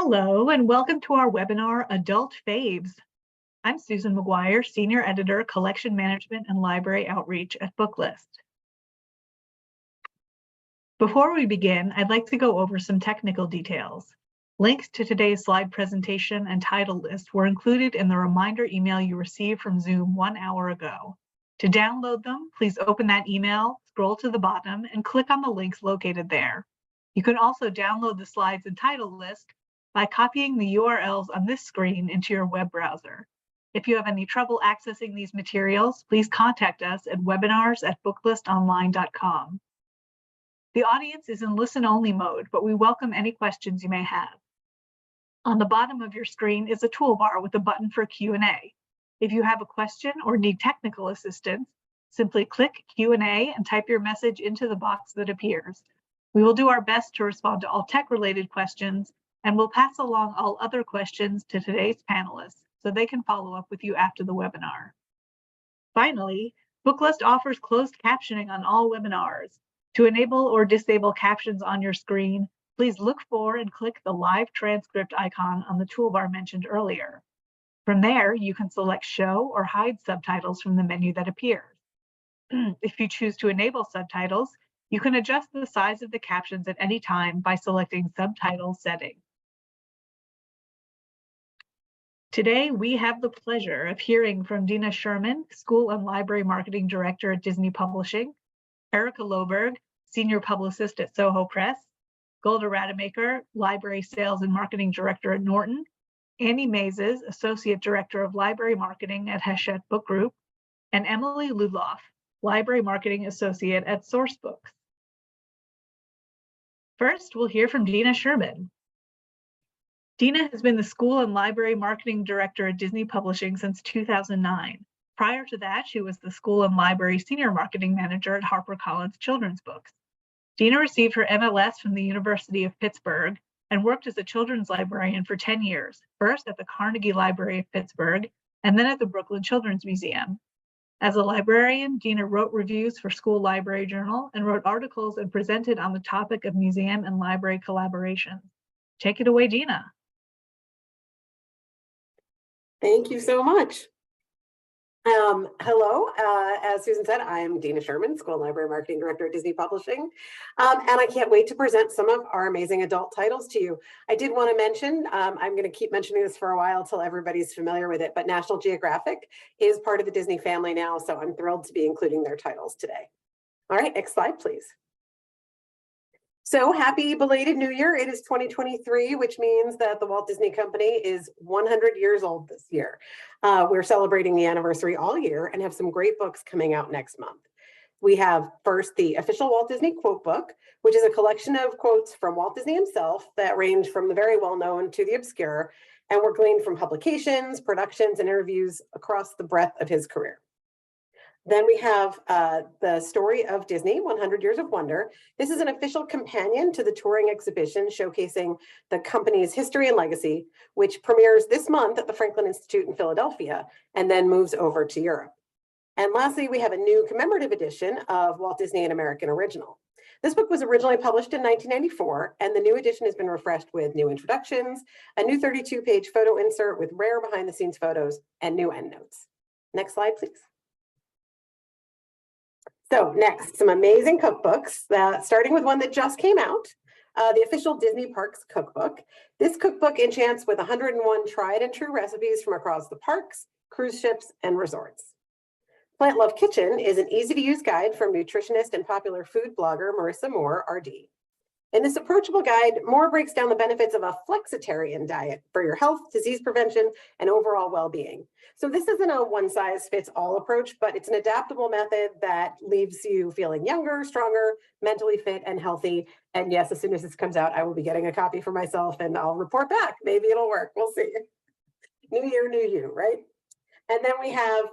Hello, and welcome to our webinar, Adult Faves. I'm Susan McGuire, Senior Editor, Collection Management and Library Outreach at Booklist. Before we begin, I'd like to go over some technical details. Links to today's slide presentation and title list were included in the reminder email you received from Zoom 1 hour ago. To download them, please open that email, scroll to the bottom, and click on the links located there. You can also download the slides and title list by copying the URLs on this screen into your web browser. If you have any trouble accessing these materials, please contact us at webinars@booklistonline.com. The audience is in listen-only mode, but we welcome any questions you may have. On the bottom of your screen is a toolbar with a button for Q&A. If you have a question or need technical assistance, simply click Q&A and type your message into the box that appears. We will do our best to respond to all tech-related questions, and we'll pass along all other questions to today's panelists so they can follow up with you after the webinar. Finally, Booklist offers closed captioning on all webinars. To enable or disable captions on your screen, please look for and click the live transcript icon on the toolbar mentioned earlier. From there, you can select show or hide subtitles from the menu that appears. If you choose to enable subtitles, you can adjust the size of the captions at any time by selecting subtitle settings. Today, we have the pleasure of hearing from Dina Sherman, School and Library Marketing Director at Disney Publishing, Erica Loberg, Senior Publicist at Soho Press, Golda Rademacher, Library Sales and Marketing Director at Norton, Annie Mazes, Associate Director of Library Marketing at Hachette Book Group, and Emily Ludloff, Library Marketing Associate at Sourcebooks. First, we'll hear from Dina Sherman. Dina has been the School and Library Marketing Director at Disney Publishing since 2009. Prior to that, she was the School and Library Senior Marketing Manager at HarperCollins Children's Books. Dina received her MLS from the University of Pittsburgh and worked as a children's librarian for 10 years, first at the Carnegie Library of Pittsburgh and then at the Brooklyn Children's Museum. As a librarian, Dina wrote reviews for School Library Journal and wrote articles and presented on the topic of museum and library collaborations. Take it away, Dina. Thank you so much. Hello, as Susan said, I am Dina Sherman, School and Library Marketing Director at Disney Publishing, and I can't wait to present some of our amazing adult titles to you. I did want to mention, I'm going to keep mentioning this for a while till everybody's familiar with it, but National Geographic is part of the Disney family now, so I'm thrilled to be including their titles today. All right, next slide, please. So happy belated New Year. It is 2023, which means that the Walt Disney Company is 100 years old this year. We're celebrating the anniversary all year and have some great books coming out next month. We have first the official Walt Disney Quote Book, which is a collection of quotes from Walt Disney himself that range from the very well-known to the obscure, and were gleaned from publications, productions, and interviews across the breadth of his career. Then we have the Story of Disney, 100 Years of Wonder. This is an official companion to the touring exhibition showcasing the company's history and legacy, which premieres this month at the Franklin Institute in Philadelphia and then moves over to Europe. And lastly, we have a new commemorative edition of Walt Disney: An American Original. This book was originally published in 1994, and the new edition has been refreshed with new introductions, a new 32-page photo insert with rare behind-the-scenes photos, and new endnotes. Next slide, please. So next, some amazing cookbooks, starting with one that just came out, the official Disney Parks Cookbook. This cookbook enchants with 101 tried and true recipes from across the parks, cruise ships, and resorts. Plant Love Kitchen is an easy-to-use guide from nutritionist and popular food blogger Marissa Moore, RD. In this approachable guide, Moore breaks down the benefits of a flexitarian diet for your health, disease prevention, and overall well-being. So this isn't a one-size-fits-all approach, but it's an adaptable method that leaves you feeling younger, stronger, mentally fit, and healthy. And yes, as soon as this comes out, I will be getting a copy for myself, and I'll report back. Maybe it'll work. We'll see. New year, new you, right? And then we have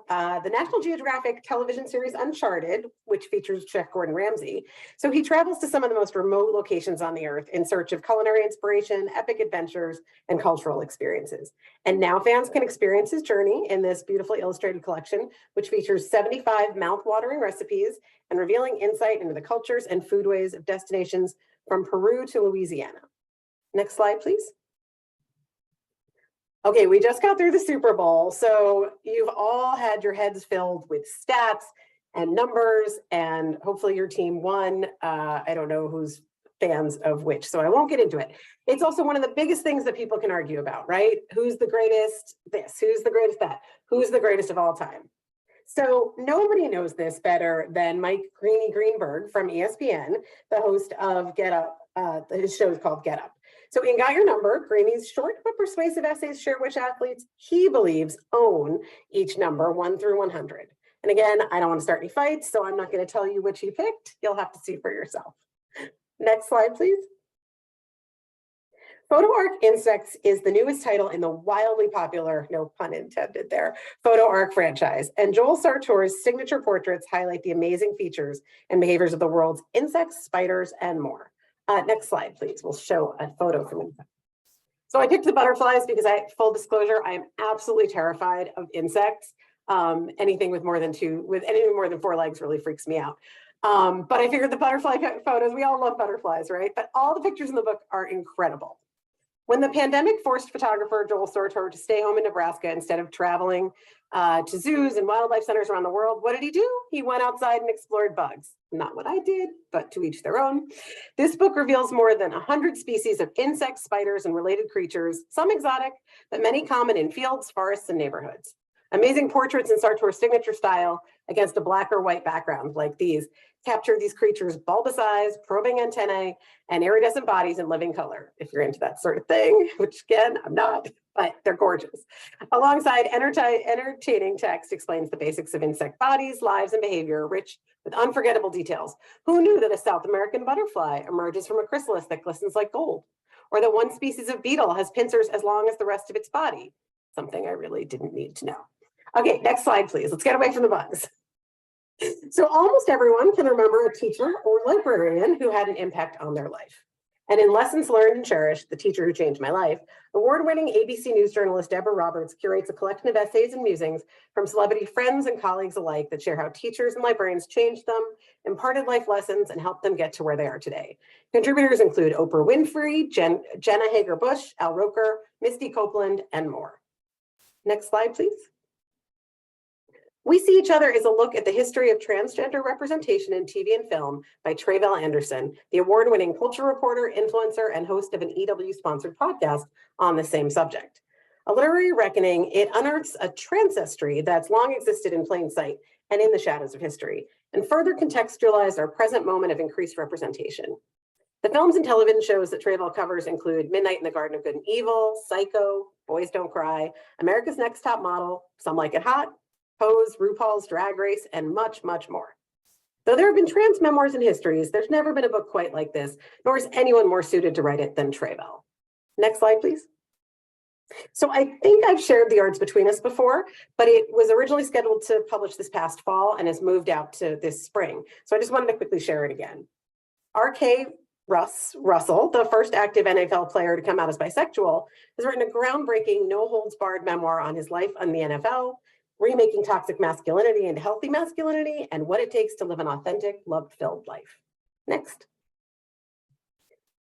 the National Geographic television series Uncharted, which features Chef Gordon Ramsay. So he travels to some of the most remote locations on the earth in search of culinary inspiration, epic adventures, and cultural experiences. And now fans can experience his journey in this beautifully illustrated collection, which features 75 mouth-watering recipes and revealing insight into the cultures and foodways of destinations from Peru to Louisiana. Next slide, please. Okay, we just got through the Super Bowl, so you've all had your heads filled with stats and numbers, and hopefully your team won. I don't know who's fans of which, so I won't get into it. It's also one of the biggest things that people can argue about, right? Who's the greatest this? Who's the greatest that? Who's the greatest of all time? So nobody knows this better than Mike Greeny Greenberg from ESPN, the host of Get Up. His show is called Get Up. So in Got Your Number, Greeny's short but persuasive essays share which athletes he believes own each number 1 through 100. And again, I don't want to start any fights, so I'm not going to tell you which he picked. You'll have to see for yourself. Next slide, please. Photo Arc Insects is the newest title in the wildly popular, no pun intended there, Photo Arc franchise. And Joel Sartor's signature portraits highlight the amazing features and behaviors of the world's insects, spiders, and more. Next slide, please. We'll show a photo from insects. So I picked the butterflies because full disclosure, I am absolutely terrified of insects. Anything with more than 4 legs really freaks me out. But I figured the butterfly photos, we all love butterflies, right? But all the pictures in the book are incredible. When the pandemic forced photographer Joel Sartor to stay home in Nebraska instead of traveling to zoos and wildlife centers around the world, what did he do? He went outside and explored bugs. Not what I did, but to each their own. This book reveals more than 100 species of insects, spiders, and related creatures, some exotic, but many common in fields, forests, and neighborhoods. Amazing portraits in Sartor's signature style against a black or white background like these capture these creatures' bulbous eyes, probing antennae, and iridescent bodies in living color, if you're into that sort of thing, which again, I'm not, but they're gorgeous. Alongside entertaining text explains the basics of insect bodies, lives, and behavior, rich with unforgettable details. Who knew that a South American butterfly emerges from a chrysalis that glistens like gold? Or that one species of beetle has pincers as long as the rest of its body? Something I really didn't need to know. Okay, next slide, please. Let's get away from the bugs. So almost everyone can remember a teacher or librarian who had an impact on their life. And in Lessons Learned and Cherished, The Teacher Who Changed My Life, award-winning ABC News journalist Deborah Roberts curates a collection of essays and musings from celebrity friends and colleagues alike that share how teachers and librarians changed them, imparted life lessons, and helped them get to where they are today. Contributors include Oprah Winfrey, Jenna Hager-Bush, Al Roker, Misty Copeland, and more. Next slide, please. We See Each Other is a look at the history of transgender representation in TV and film by Tre'vell Anderson, the award-winning culture reporter, influencer, and host of an EW-sponsored podcast on the same subject. A literary reckoning, it unearths a transestry that's long existed in plain sight and in the shadows of history, and further contextualize our present moment of increased representation. The films and television shows that Tre'vell covers include Midnight in the Garden of Good and Evil, Psycho, Boys Don't Cry, America's Next Top Model, Some Like It Hot, Pose, RuPaul's Drag Race, and much, much more. Though there have been trans memoirs and histories, there's never been a book quite like this, nor is anyone more suited to write it than Tre'vell. Next slide, please. So I think I've shared The Arts Between Us before, but it was originally scheduled to publish this past fall and has moved out to this spring. So I just wanted to quickly share it again. R.K. Russell, the first active NFL player to come out as bisexual, has written a groundbreaking, no-holds-barred memoir on his life on the NFL, remaking toxic masculinity into healthy masculinity, and what it takes to live an authentic, love-filled life. Next.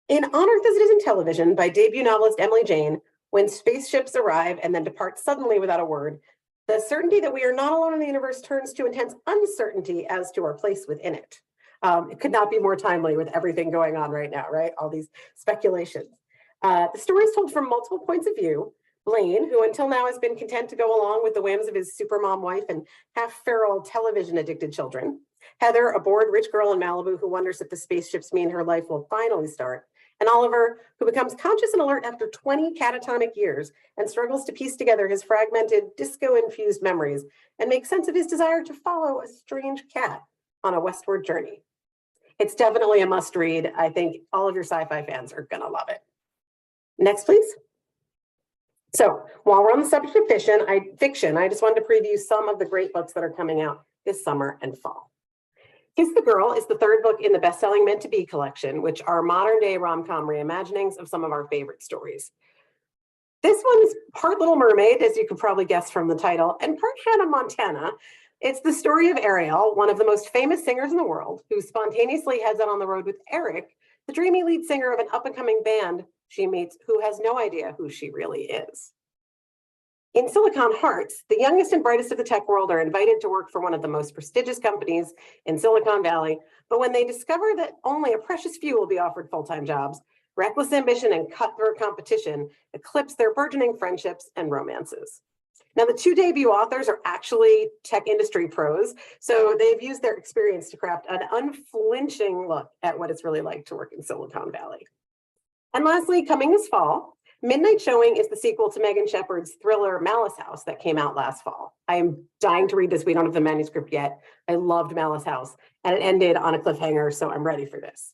In On Earth as It Is in Television by debut novelist Emily Jane, when spaceships arrive and then depart suddenly without a word, the certainty that we are not alone in the universe turns to intense uncertainty as to our place within it. It could not be more timely with everything going on right now, right? All these speculations. The story is told from multiple points of view. Blaine, who until now has been content to go along with the whims of his supermom wife and half-feral television-addicted children. Heather, a bored rich girl in Malibu who wonders if the spaceships mean her life will finally start. And Oliver, who becomes conscious and alert after 20 catatonic years and struggles to piece together his fragmented, disco-infused memories and make sense of his desire to follow a strange cat on a westward journey. It's definitely a must-read. I think all of your sci-fi fans are gonna love it. Next, please. So while we're on the subject of fiction, I just wanted to preview some of the great books that are coming out this summer and fall. Kiss the Girl is the third book in the best-selling Meant to Be collection, which are modern-day rom-com reimaginings of some of our favorite stories. This one's part Little Mermaid, as you could probably guess from the title, and part Hannah Montana. It's the story of Ariel, one of the most famous singers in the world, who spontaneously heads out on the road with Eric, the dreamy lead singer of an up-and-coming band she meets, who has no idea who she really is. In Silicon Hearts, the youngest and brightest of the tech world are invited to work for one of the most prestigious companies in Silicon Valley. But when they discover that only a precious few will be offered full-time jobs, reckless ambition and cutthroat competition eclipse their burgeoning friendships and romances. Now, the two debut authors are actually tech industry pros, so they've used their experience to craft an unflinching look at what it's really like to work in Silicon Valley. And lastly, coming this fall, Midnight Showing is the sequel to Megan Shepherd's thriller Malice House that came out last fall. I am dying to read this. We don't have the manuscript yet. I loved Malice House, and it ended on a cliffhanger, so I'm ready for this.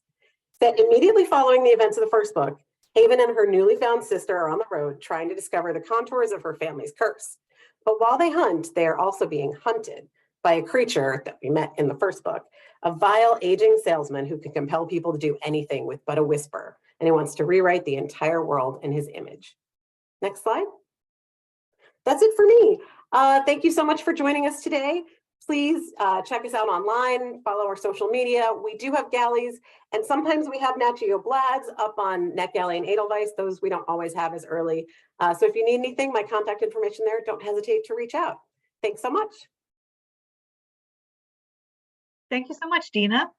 Set immediately following the events of the first book, Haven and her newly found sister are on the road trying to discover the contours of her family's curse. But while they hunt, they are also being hunted by a creature that we met in the first book, a vile, aging salesman who can compel people to do anything with but a whisper, and he wants to rewrite the entire world in his image. Next slide. That's it for me. Thank you so much for joining us today. Please check us out online, follow our social media. We do have galleys, and sometimes we have Nat Geo Blads up on NetGalley and Edelweiss. Those we don't always have as early. So if you need anything, my contact information there, don't hesitate to reach out. Thanks so much. Thank you so much, Dina.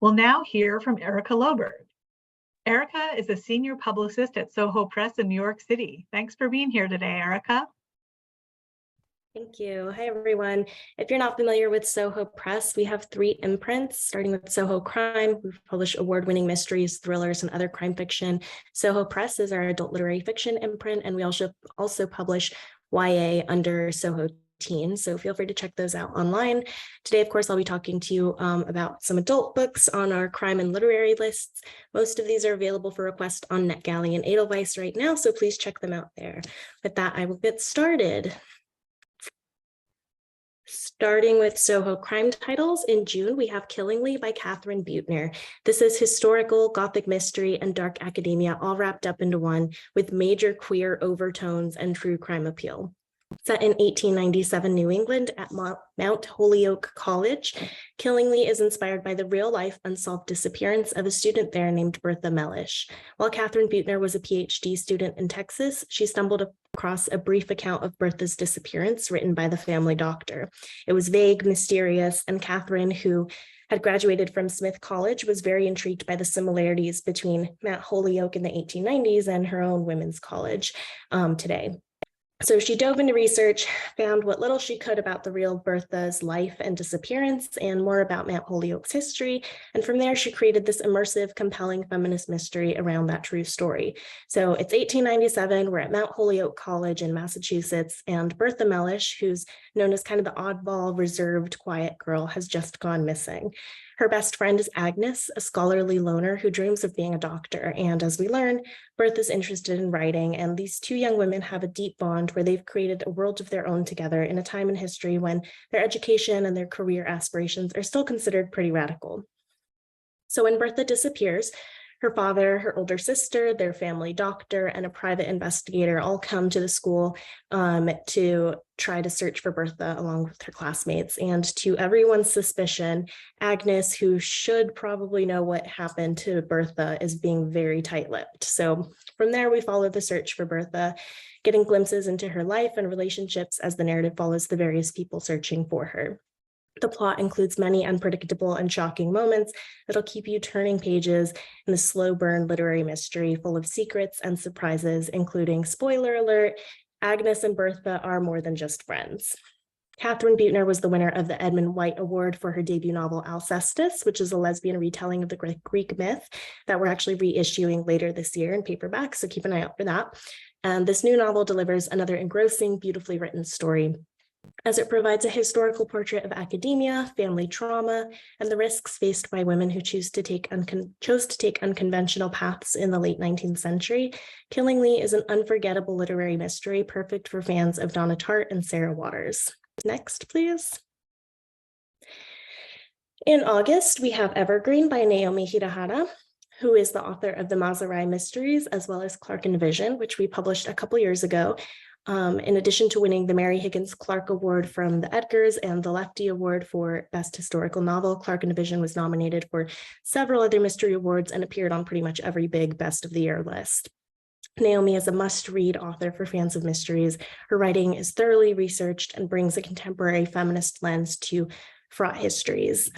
We'll now hear from Erica Loberg. Erica is a senior publicist at Soho Press in New York City. Thanks for being here today, Erica. Thank you. Hi, everyone. If you're not familiar with Soho Press, we have 3 imprints, starting with Soho Crime. We publish award-winning mysteries, thrillers, and other crime fiction. Soho Press is our adult literary fiction imprint, and we also publish YA under Soho Teen, so feel free to check those out online. Today, of course, I'll be talking to you about some adult books on our crime and literary lists. Most of these are available for request on NetGalley and Edelweiss right now, so please check them out there. With that, I will get started. Starting with Soho crime titles, in June, we have Killingly by Catherine Buettner. This is historical, gothic mystery, and dark academia all wrapped up into one with major queer overtones and true crime appeal. Set in 1897 New England at Mount Holyoke College, Killingly is inspired by the real-life unsolved disappearance of a student there named Bertha Mellish. While Catherine Buettner was a PhD student in Texas, she stumbled across a brief account of Bertha's disappearance written by the family doctor. It was vague, mysterious, and Catherine, who had graduated from Smith College, was very intrigued by the similarities between Mount Holyoke in the 1890s and her own women's college today. So she dove into research, found what little she could about the real Bertha's life and disappearance, and more about Mount Holyoke's history. And from there, she created this immersive, compelling feminist mystery around that true story. So it's 1897, we're at Mount Holyoke College in Massachusetts, and Bertha Mellish, who's known as kind of the oddball, reserved, quiet girl, has just gone missing. Her best friend is Agnes, a scholarly loner who dreams of being a doctor. And as we learn, Bertha's interested in writing, and these two young women have a deep bond where they've created a world of their own together in a time in history when their education and their career aspirations are still considered pretty radical. So when Bertha disappears, her father, her older sister, their family doctor, and a private investigator all come to the school to try to search for Bertha along with her classmates. And to everyone's suspicion, Agnes, who should probably know what happened to Bertha, is being very tight-lipped. So from there, we follow the search for Bertha, getting glimpses into her life and relationships as the narrative follows the various people searching for her. The plot includes many unpredictable and shocking moments that'll keep you turning pages in the slow burn literary mystery full of secrets and surprises, including, spoiler alert, Agnes and Bertha are more than just friends. Catherine Buettner was the winner of the Edmund White Award for her debut novel Alcestis, which is a lesbian retelling of the Greek myth that we're actually reissuing later this year in paperback, so keep an eye out for that. And this new novel delivers another engrossing, beautifully written story, as it provides a historical portrait of academia, family trauma, and the risks faced by women who chose to take unconventional paths in the late 19th century. Killingly is an unforgettable literary mystery perfect for fans of Donna Tartt and Sarah Waters. Next, please. In August, we have Evergreen by Naomi Hirahara, who is the author of the Maserati Mysteries, as well as Clark and Vision, which we published a couple years ago. In addition to winning the Mary Higgins Clark Award from the Edgars and the Lefty Award for Best Historical Novel, Clark and Vision was nominated for several other mystery awards and appeared on pretty much every big Best of the Year list. Naomi is a must-read author for fans of mysteries. Her writing is thoroughly researched and brings a contemporary feminist lens to fraught histories.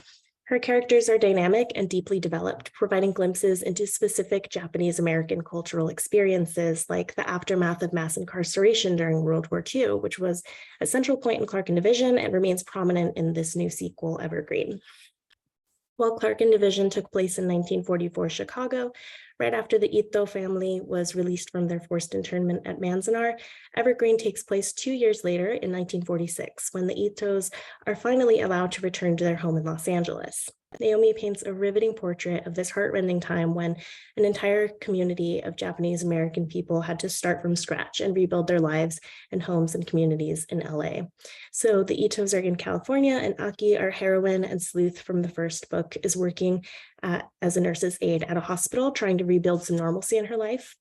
Her characters are dynamic and deeply developed, providing glimpses into specific Japanese American cultural experiences like the aftermath of mass incarceration during World War II, which was a central point in Clark and Division and remains prominent in this new sequel, Evergreen. While Clark and Division took place in 1944 Chicago, right after the Ito family was released from their forced internment at Manzanar, Evergreen takes place 2 years later in 1946, when the Itos are finally allowed to return to their home in Los Angeles. Naomi paints a riveting portrait of this heartrending time when an entire community of Japanese American people had to start from scratch and rebuild their lives and homes and communities in LA. So the Itos are in California, and Aki, our heroine and sleuth from the first book, is working as a nurse's aide at a hospital, trying to rebuild some normalcy in her life,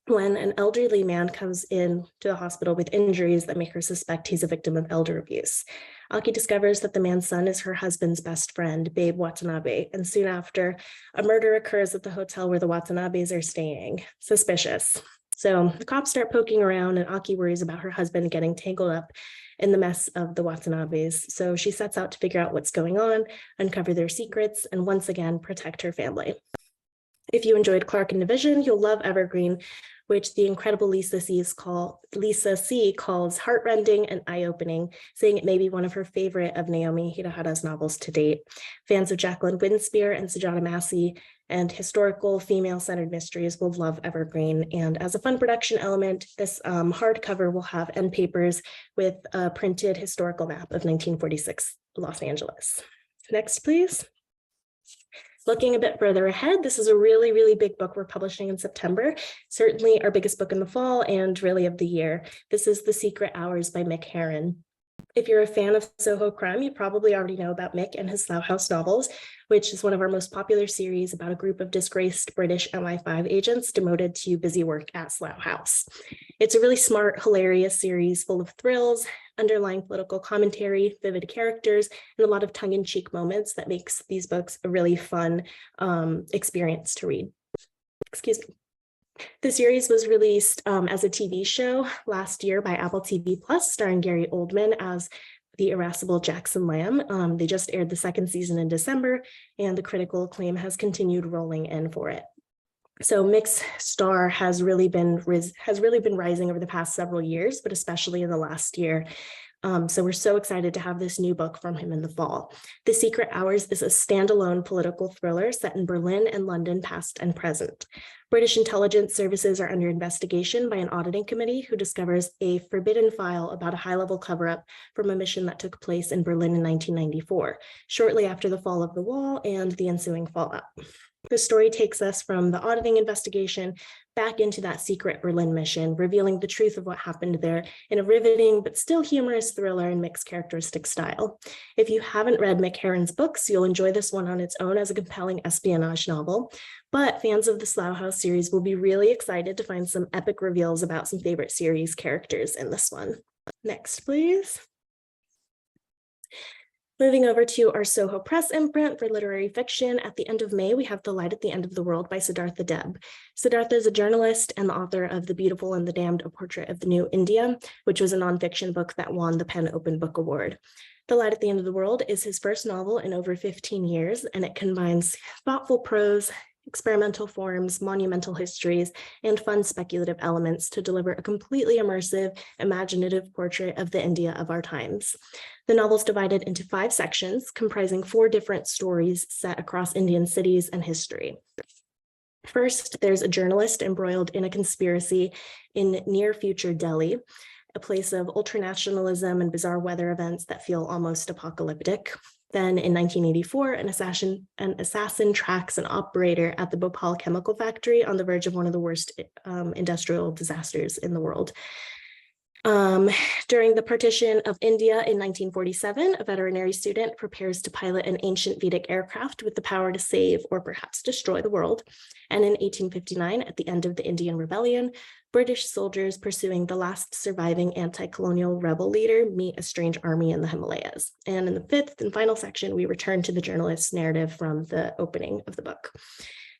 when an elderly man comes in to the hospital with injuries that make her suspect he's a victim of elder abuse. Aki discovers that the man's son is her husband's best friend, Babe Watanabe, and soon after, a murder occurs at the hotel where the Watanabes are staying. Suspicious. So the cops start poking around, and Aki worries about her husband getting tangled up in the mess of the Watanabes. So she sets out to figure out what's going on, uncover their secrets, and once again, protect her family. If you enjoyed Clark and Division, you'll love Evergreen, which the incredible Lisa C. calls heartrending and eye-opening, saying it may be one of her favorite of Naomi Hirahara's novels to date. Fans of Jacqueline Winspear and Sujata Massey and historical female-centered mysteries will love Evergreen. And as a fun production element, this hardcover will have end papers with a printed historical map of 1946 Los Angeles. Next, please. Looking a bit further ahead, this is a really, really big book we're publishing in September, certainly our biggest book in the fall and really of the year. This is The Secret Hours by Mick Herron. If you're a fan of Soho crime, you probably already know about Mick and his Slough House novels, which is one of our most popular series about a group of disgraced British MI5 agents demoted to busy work at Slough House. It's a really smart, hilarious series full of thrills, underlying political commentary, vivid characters, and a lot of tongue-in-cheek moments that makes these books a really fun experience to read. Excuse me. The series was released as a TV show last year by Apple TV Plus, starring Gary Oldman as the irascible Jackson Lamb. They just aired the second season in December, and the critical acclaim has continued rolling in for it. So Mick's star has really been rising over the past several years, but especially in the last year. So we're so excited to have this new book from him in the fall. The Secret Hours is a standalone political thriller set in Berlin and London, past and present. British intelligence services are under investigation by an auditing committee who discovers a forbidden file about a high-level cover-up from a mission that took place in Berlin in 1994, shortly after the fall of the wall and the ensuing fallout. The story takes us from the auditing investigation back into that secret Berlin mission, revealing the truth of what happened there in a riveting but still humorous thriller in Mick's characteristic style. If you haven't read Mick Herron's books, you'll enjoy this one on its own as a compelling espionage novel. But fans of the Slough House series will be really excited to find some epic reveals about some favorite series characters in this one. Next, please. Moving over to our Soho Press imprint for literary fiction, at the end of May, we have The Light at the End of the World by Siddhartha Deb. Siddhartha is a journalist and the author of The Beautiful and the Damned, A Portrait of the New India, which was a nonfiction book that won the PEN Open Book Award. The Light at the End of the World is his first novel in over 15 years, and it combines thoughtful prose, experimental forms, monumental histories, and fun speculative elements to deliver a completely immersive, imaginative portrait of the India of our times. The novel is divided into 5 sections, comprising 4 different stories set across Indian cities and history. First, there's a journalist embroiled in a conspiracy in near-future Delhi, a place of ultranationalism and bizarre weather events that feel almost apocalyptic. Then in 1984, an assassin tracks an operator at the Bhopal chemical factory on the verge of one of the worst industrial disasters in the world. During the partition of India in 1947, a veterinary student prepares to pilot an ancient Vedic aircraft with the power to save or perhaps destroy the world. And in 1859, at the end of the Indian Rebellion, British soldiers pursuing the last surviving anti-colonial rebel leader meet a strange army in the Himalayas. And in the 5th and final section, we return to the journalist's narrative from the opening of the book.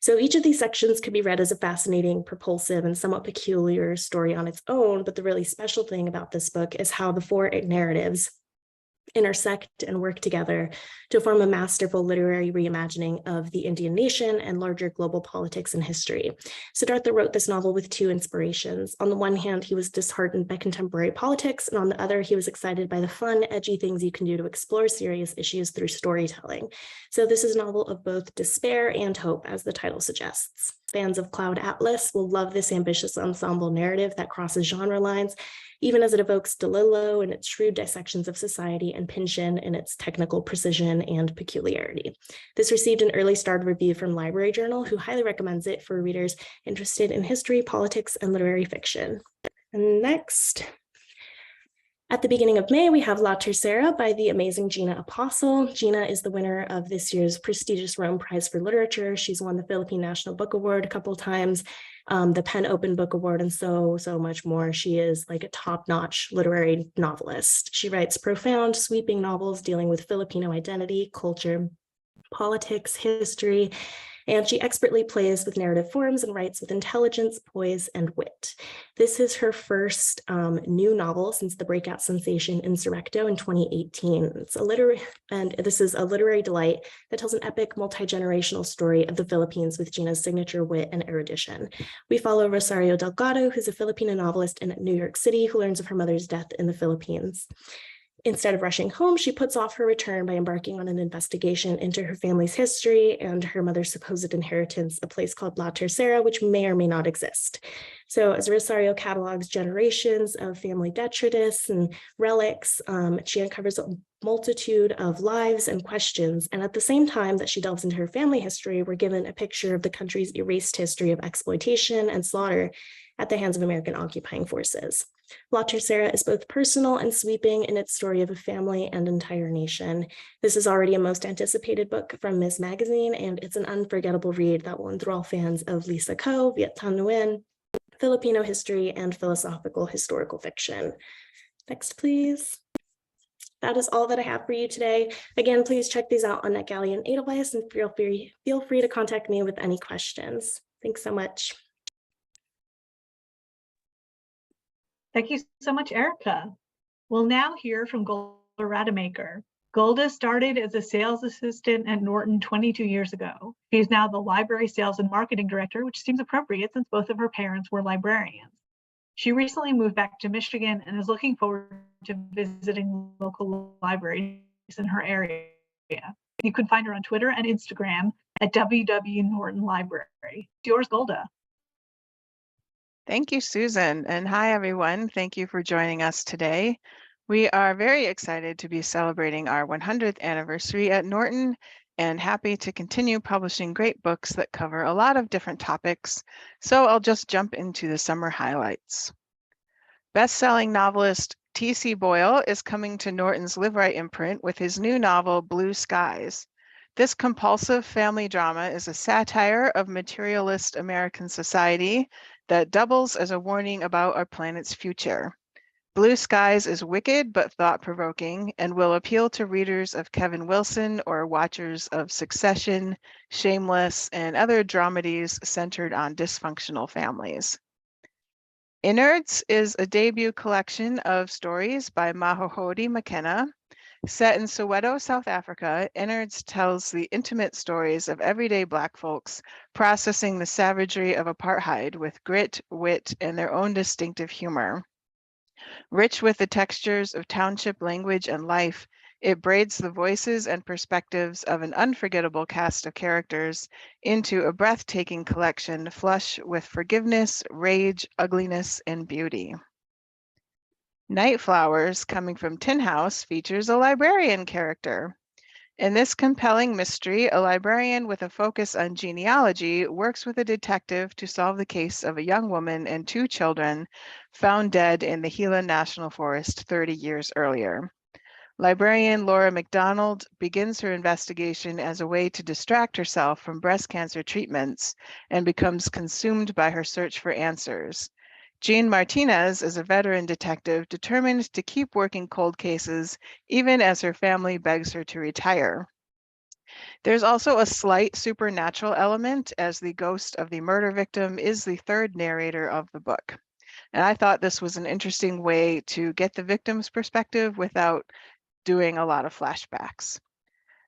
So each of these sections could be read as a fascinating, propulsive, and somewhat peculiar story on its own, but the really special thing about this book is how the four narratives intersect and work together to form a masterful literary reimagining of the Indian nation and larger global politics and history. Siddhartha wrote this novel with two inspirations. On the one hand, he was disheartened by contemporary politics, and on the other, he was excited by the fun, edgy things you can do to explore serious issues through storytelling. So this is a novel of both despair and hope, as the title suggests. Fans of Cloud Atlas will love this ambitious ensemble narrative that crosses genre lines, even as it evokes DeLillo in its shrewd dissections of society and Pynchon in its technical precision and peculiarity. This received an early starred review from Library Journal, who highly recommends it for readers interested in history, politics, and literary fiction. And next, at the beginning of May, we have La Tercera by the amazing Gina Apostle. Gina is the winner of this year's prestigious Rome Prize for Literature. She's won the Philippine National Book Award a couple of times, the Penn Open Book Award, and so much more. She is like a top-notch literary novelist. She writes profound, sweeping novels dealing with Filipino identity, culture, politics, history, and she expertly plays with narrative forms and writes with intelligence, poise, and wit. This is her first new novel since the breakout sensation Insurrecto in 2018. This is a literary delight that tells an epic multi-generational story of the Philippines with Gina's signature wit and erudition. We follow Rosario Delgado, who's a Filipino novelist in New York City who learns of her mother's death in the Philippines. Instead of rushing home, she puts off her return by embarking on an investigation into her family's history and her mother's supposed inheritance, a place called La Tercera, which may or may not exist. So as Rosario catalogs generations of family detritus and relics, she uncovers a multitude of lives and questions. And at the same time that she delves into her family history, we're given a picture of the country's erased history of exploitation and slaughter at the hands of American occupying forces. La Tercera is both personal and sweeping in its story of a family and entire nation. This is already a most anticipated book from Ms. Magazine, and it's an unforgettable read that will enthrall fans of Lisa Ko, Viet Thanh Nguyen, Filipino history, and philosophical historical fiction. Next, please. That is all that I have for you today. Again, please check these out on NetGalley and Edelweiss, and feel free to contact me with any questions. Thanks so much. Thank you so much, Erica. We'll now hear from Golda Rademacher. Golda started as a sales assistant at Norton 22 years ago. She is now the library sales and marketing director, which seems appropriate since both of her parents were librarians. She recently moved back to Michigan and is looking forward to visiting local libraries in her area. You can find her on Twitter and Instagram at www.nortonlibrary. It's yours, Golda. Thank you, Susan, and hi, everyone. Thank you for joining us today. We are very excited to be celebrating our 100th anniversary at Norton and happy to continue publishing great books that cover a lot of different topics. So I'll just jump into the summer highlights. Best-selling novelist T.C. Boyle is coming to Norton's Liveright imprint with his new novel, Blue Skies. This compulsive family drama is a satire of materialist American society that doubles as a warning about our planet's future. Blue Skies is wicked but thought-provoking and will appeal to readers of Kevin Wilson or watchers of Succession, Shameless, and other dramedies centered on dysfunctional families. Innards is a debut collection of stories by Mahohodi McKenna. Set in Soweto, South Africa, Innards tells the intimate stories of everyday Black folks processing the savagery of apartheid with grit, wit, and their own distinctive humor. Rich with the textures of township language and life, it braids the voices and perspectives of an unforgettable cast of characters into a breathtaking collection flush with forgiveness, rage, ugliness, and beauty. Night Flowers, coming from Tin House, features a librarian character. In this compelling mystery, a librarian with a focus on genealogy works with a detective to solve the case of a young woman and 2 children found dead in the Gila National Forest 30 years earlier. Librarian Laura McDonald begins her investigation as a way to distract herself from breast cancer treatments and becomes consumed by her search for answers. Jean Martinez is a veteran detective determined to keep working cold cases even as her family begs her to retire. There's also a slight supernatural element, as the ghost of the murder victim is the third narrator of the book. And I thought this was an interesting way to get the victim's perspective without doing a lot of flashbacks.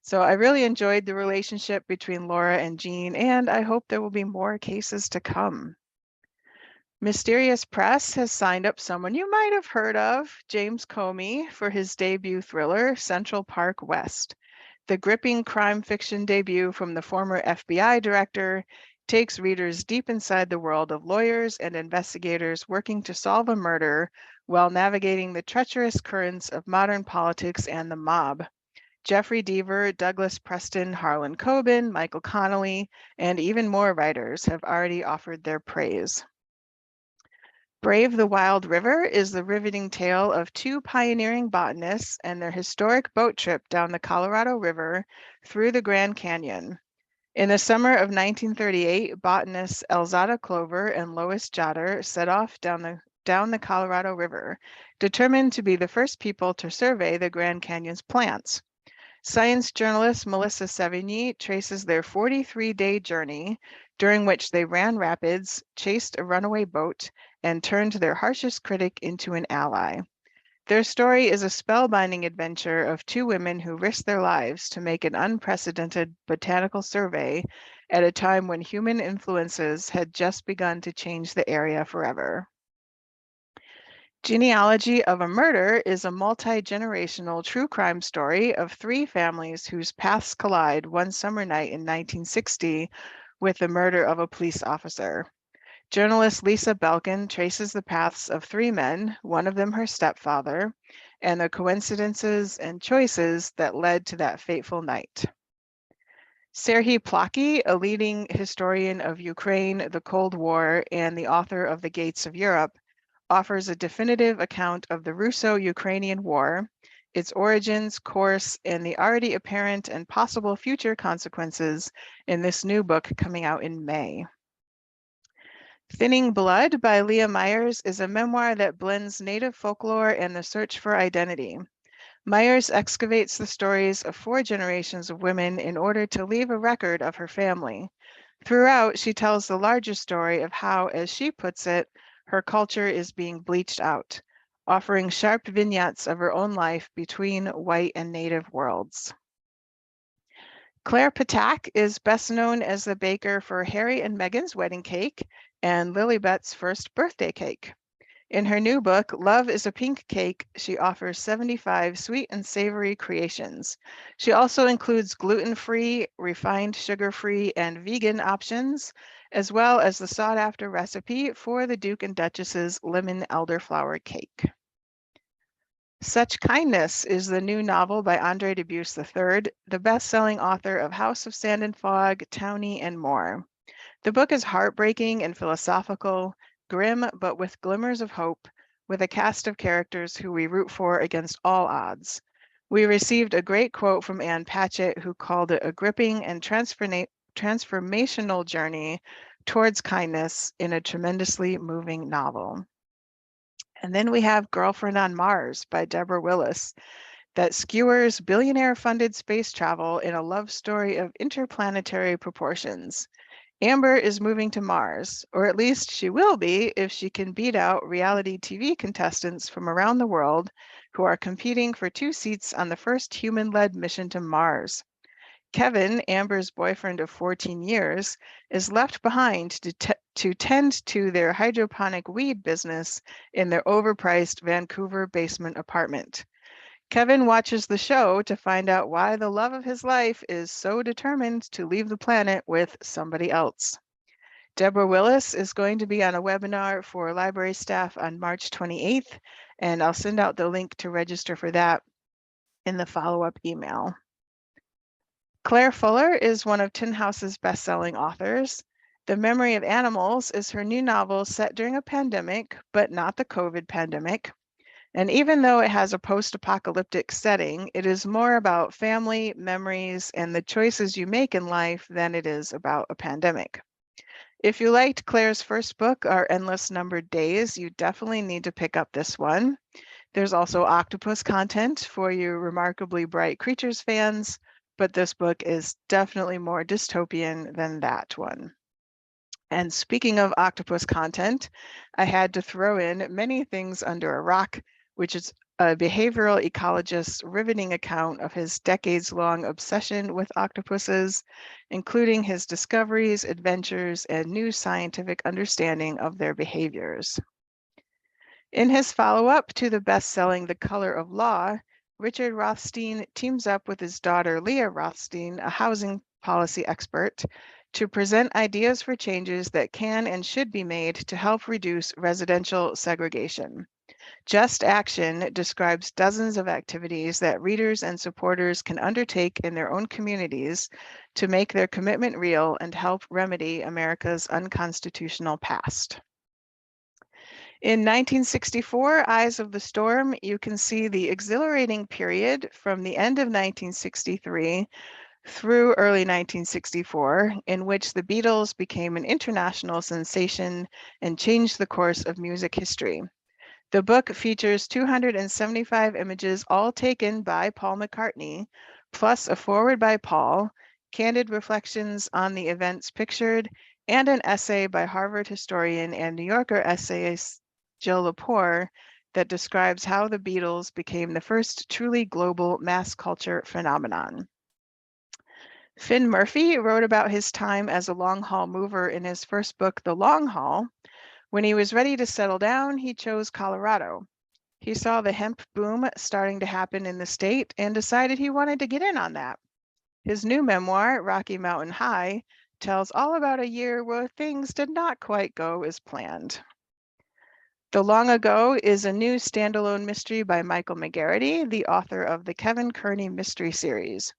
So I really enjoyed the relationship between Laura and Jean, and I hope there will be more cases to come. Mysterious Press has signed up someone you might have heard of, James Comey, for his debut thriller, Central Park West. The gripping crime fiction debut from the former FBI director takes readers deep inside the world of lawyers and investigators working to solve a murder while navigating the treacherous currents of modern politics and the mob. Jeffrey Deaver, Douglas Preston, Harlan Coben, Michael Connolly, and even more writers have already offered their praise. Brave the Wild River is the riveting tale of two pioneering botanists and their historic boat trip down the Colorado River through the Grand Canyon. In the summer of 1938, botanists Elzada Clover and Lois Jotter set off down the Colorado River, determined to be the first people to survey the Grand Canyon's plants. Science journalist Melissa Sevigny traces their 43-day journey, during which they ran rapids, chased a runaway boat, and turned their harshest critic into an ally. Their story is a spellbinding adventure of two women who risked their lives to make an unprecedented botanical survey at a time when human influences had just begun to change the area forever. Genealogy of a Murder is a multi-generational true crime story of three families whose paths collide one summer night in 1960 with the murder of a police officer. Journalist Lisa Belkin traces the paths of three men, one of them her stepfather, and the coincidences and choices that led to that fateful night. Serhii Plokhy, a leading historian of Ukraine, the Cold War, and the author of The Gates of Europe, offers a definitive account of the Russo-Ukrainian War, its origins, course, and the already apparent and possible future consequences in this new book coming out in May. Thinning Blood by Leah Myers is a memoir that blends native folklore and the search for identity. Myers excavates the stories of 4 generations of women in order to leave a record of her family. Throughout, she tells the larger story of how, as she puts it, her culture is being bleached out, offering sharp vignettes of her own life between white and native worlds. Claire Patak is best known as the baker for Harry and Meghan's wedding cake and Lilibet's first birthday cake. In her new book, Love is a Pink Cake, she offers 75 sweet and savory creations. She also includes gluten-free, refined sugar-free, and vegan options, as well as the sought-after recipe for the Duke and Duchess's lemon elderflower cake. Such Kindness is the new novel by Andre Dubus III, the best-selling author of House of Sand and Fog, Townie, and more. The book is heartbreaking and philosophical, grim but with glimmers of hope, with a cast of characters who we root for against all odds. We received a great quote from Ann Patchett, who called it a gripping and transformational journey towards kindness in a tremendously moving novel. And then we have Girlfriend on Mars by Deborah Willis, that skewers billionaire-funded space travel in a love story of interplanetary proportions. Amber is moving to Mars, or at least she will be if she can beat out reality TV contestants from around the world who are competing for 2 seats on the first human-led mission to Mars. Kevin, Amber's boyfriend of 14 years, is left behind to tend to their hydroponic weed business in their overpriced Vancouver basement apartment. Kevin watches the show to find out why the love of his life is so determined to leave the planet with somebody else. Deborah Willis is going to be on a webinar for library staff on March 28th, and I'll send out the link to register for that in the follow-up email. Claire Fuller is one of Tin House's best-selling authors. The Memory of Animals is her new novel set during a pandemic, but not the COVID pandemic. And even though it has a post-apocalyptic setting, it is more about family, memories, and the choices you make in life than it is about a pandemic. If you liked Claire's first book, Our Endless Numbered Days, you definitely need to pick up this one. There's also octopus content for you remarkably bright creatures fans, but this book is definitely more dystopian than that one. And speaking of octopus content, I had to throw in Many Things Under a Rock, which is a behavioral ecologist's riveting account of his decades-long obsession with octopuses, including his discoveries, adventures, and new scientific understanding of their behaviors. In his follow-up to the best-selling The Color of Law, Richard Rothstein teams up with his daughter Leah Rothstein, a housing policy expert, to present ideas for changes that can and should be made to help reduce residential segregation. Just Action describes dozens of activities that readers and supporters can undertake in their own communities to make their commitment real and help remedy America's unconstitutional past. In 1964, Eyes of the Storm, you can see the exhilarating period from the end of 1963 through early 1964, in which the Beatles became an international sensation and changed the course of music history. The book features 275 images, all taken by Paul McCartney, plus a foreword by Paul, candid reflections on the events pictured, and an essay by Harvard historian and New Yorker essayist Jill Lepore that describes how the Beatles became the first truly global mass culture phenomenon. Finn Murphy wrote about his time as a long-haul mover in his first book, The Long Haul. When he was ready to settle down, he chose Colorado. He saw the hemp boom starting to happen in the state and decided he wanted to get in on that. His new memoir, Rocky Mountain High, tells all about a year where things did not quite go as planned. The Long Ago is a new standalone mystery by Michael McGarrity, the author of the Kevin Kearney mystery series.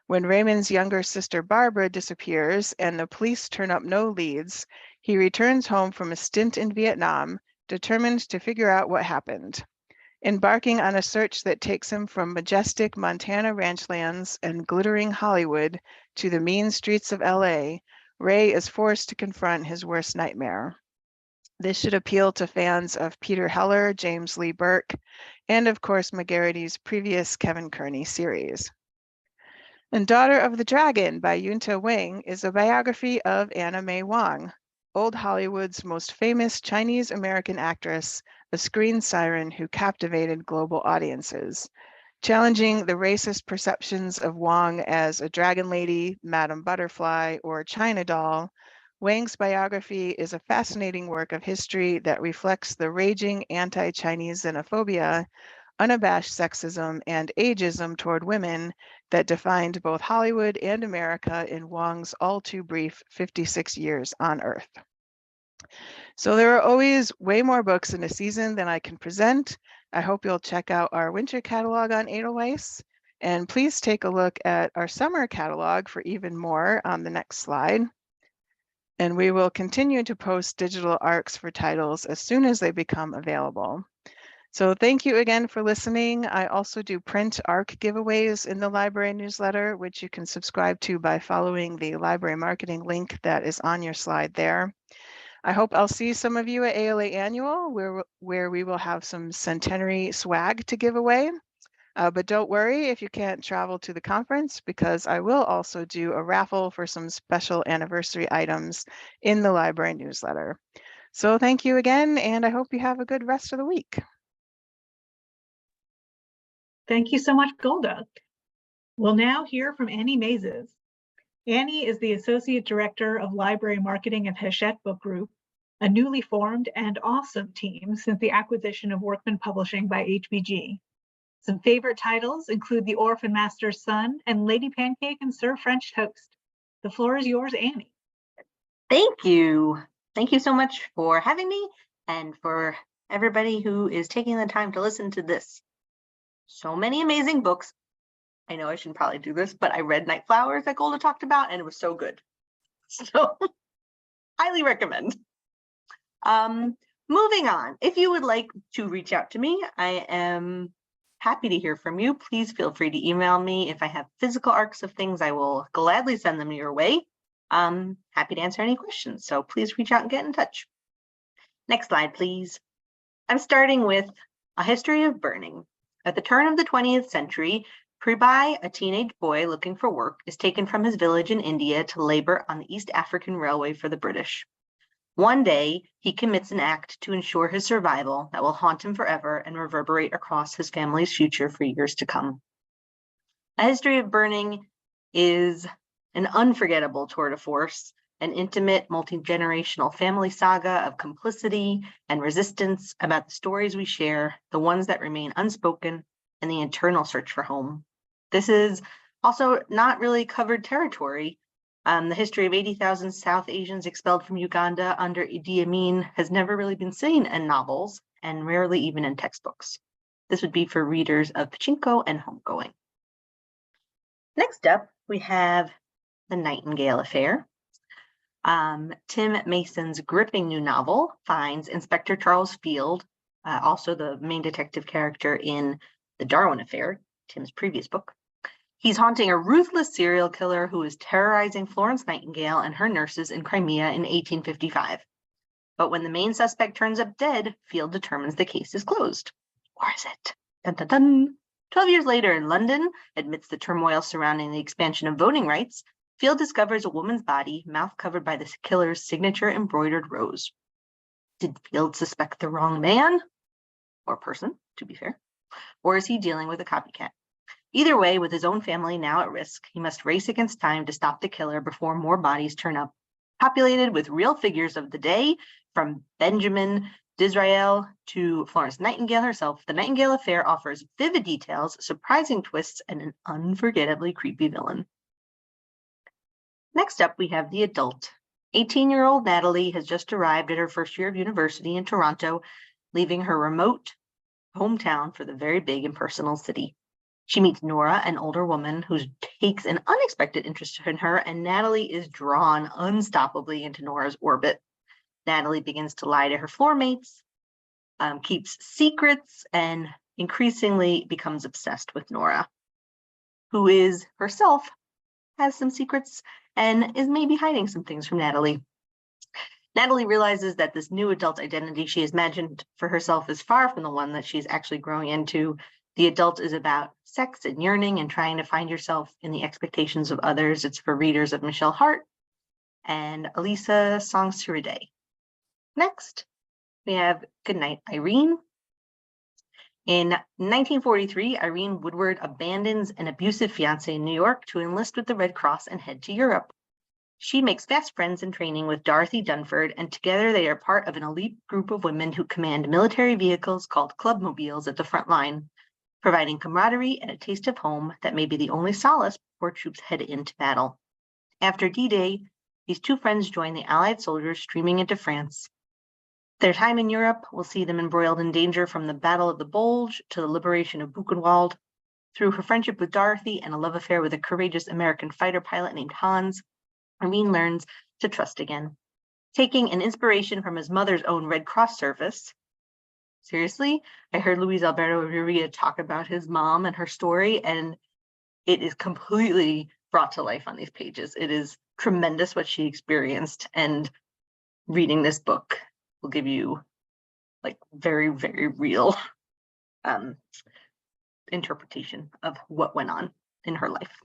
When Raymond's younger sister Barbara disappears and the police turn up no leads, he returns home from a stint in Vietnam, determined to figure out what happened. Embarking on a search that takes him from majestic Montana ranchlands and glittering Hollywood to the mean streets of LA, Ray is forced to confront his worst nightmare. This should appeal to fans of Peter Heller, James Lee Burke, and of course McGarrity's previous Kevin Kearney series. And Daughter of the Dragon by Yunta Wang is a biography of Anna May Wong, old Hollywood's most famous Chinese-American actress, a screen siren who captivated global audiences. Challenging the racist perceptions of Wong as a dragon lady, Madame Butterfly, or China doll, Wang's biography is a fascinating work of history that reflects the raging anti-Chinese xenophobia, unabashed sexism, and ageism toward women that defined both Hollywood and America in Wong's all too brief 56 years on Earth. So there are always way more books in a season than I can present. I hope you'll check out our winter catalog on Edelweiss, and please take a look at our summer catalog for even more on the next slide. And we will continue to post digital ARCs for titles as soon as they become available. So thank you again for listening. I also do print ARC giveaways in the library newsletter, which you can subscribe to by following the library marketing link that is on your slide there. I hope I'll see some of you at ALA Annual, where we will have some centenary swag to give away. But don't worry if you can't travel to the conference, because I will also do a raffle for some special anniversary items in the library newsletter. So thank you again, and I hope you have a good rest of the week. Thank you so much, Golda. We'll now hear from Annie Mazes. Annie is the Associate Director of Library Marketing at Hachette Book Group, a newly formed and awesome team since the acquisition of Workman Publishing by HBG. Some favorite titles include The Orphan Master's Son and Lady Pancake and Sir French Toast. The floor is yours, Annie. Thank you. Thank you so much for having me and for everybody who is taking the time to listen to this. So many amazing books. I know I should probably do this, but I read Night Flowers that Golda talked about, and it was so good. So highly recommend. Moving on, if you would like to reach out to me, I am happy to hear from you. Please feel free to email me. If I have physical ARCs of things, I will gladly send them your way. I'm happy to answer any questions, so please reach out and get in touch. Next slide, please. I'm starting with A History of Burning. At the turn of the 20th century, Prebai, a teenage boy looking for work, is taken from his village in India to labor on the East African Railway for the British. One day, he commits an act to ensure his survival that will haunt him forever and reverberate across his family's future for years to come. A History of Burning is an unforgettable tour de force, an intimate, multi-generational family saga of complicity and resistance about the stories we share, the ones that remain unspoken, and the internal search for home. This is also not really covered territory. The history of 80,000 South Asians expelled from Uganda under Idi Amin has never really been seen in novels and rarely even in textbooks. This would be for readers of Pachinko and Homegoing. Next up, we have The Nightingale Affair. Tim Mason's gripping new novel finds Inspector Charles Field, also the main detective character in The Darwin Affair, Tim's previous book. He's haunting a ruthless serial killer who is terrorizing Florence Nightingale and her nurses in Crimea in 1855. But when the main suspect turns up dead, Field determines the case is closed. Or is it? Dun, dun, dun. 12 years later in London, amidst the turmoil surrounding the expansion of voting rights, Field discovers a woman's body, mouth covered by the killer's signature embroidered rose. Did Field suspect the wrong man? Or person, to be fair. Or is he dealing with a copycat? Either way, with his own family now at risk, he must race against time to stop the killer before more bodies turn up. Populated with real figures of the day, from Benjamin Disraeli to Florence Nightingale herself, The Nightingale Affair offers vivid details, surprising twists, and an unforgettably creepy villain. Next up, we have the adult. 18-year-old Natalie has just arrived at her first year of university in Toronto, leaving her remote hometown for the very big and personal city. She meets Nora, an older woman who takes an unexpected interest in her, and Natalie is drawn unstoppably into Nora's orbit. Natalie begins to lie to her floor mates, keeps secrets, and increasingly becomes obsessed with Nora, who is herself has some secrets and is maybe hiding some things from Natalie. Natalie realizes that this new adult identity she has imagined for herself is far from the one that she's actually growing into. The adult is about sex and yearning and trying to find yourself in the expectations of others. It's for readers of Michelle Hart and Elisa Songsuridé. Next, we have Goodnight, Irene. In 1943, Irene Woodward abandons an abusive fiancé in New York to enlist with the Red Cross and head to Europe. She makes fast friends in training with Dorothy Dunford, and together they are part of an elite group of women who command military vehicles called clubmobiles at the front line, providing camaraderie and a taste of home that may be the only solace before troops head into battle. After D-Day, these two friends join the Allied soldiers streaming into France. Their time in Europe will see them embroiled in danger from the Battle of the Bulge to the liberation of Buchenwald. Through her friendship with Dorothy and a love affair with a courageous American fighter pilot named Hans, Irene learns to trust again. Taking an inspiration from his mother's own Red Cross service. Seriously, I heard Luis Alberto Urrea talk about his mom and her story, and it is completely brought to life on these pages. It is tremendous what she experienced, and reading this book will give you like very, very real interpretation of what went on in her life.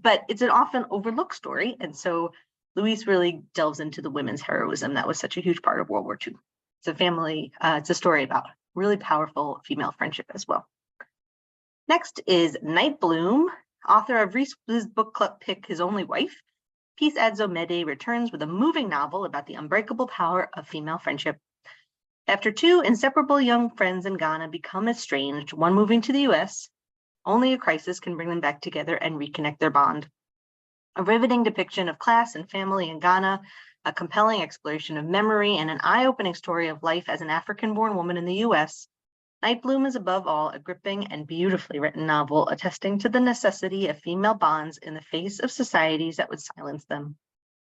But it's an often overlooked story, and so Luis really delves into the women's heroism that was such a huge part of World War II. It's a family, it's a story about really powerful female friendship as well. Next is Night Bloom, author of Reese's book club pick, His Only Wife. Peace Adzo Medie returns with a moving novel about the unbreakable power of female friendship. After two inseparable young friends in Ghana become estranged, one moving to the US, only a crisis can bring them back together and reconnect their bond. A riveting depiction of class and family in Ghana, a compelling exploration of memory, and an eye-opening story of life as an African-born woman in the US, Night Bloom is above all a gripping and beautifully written novel attesting to the necessity of female bonds in the face of societies that would silence them.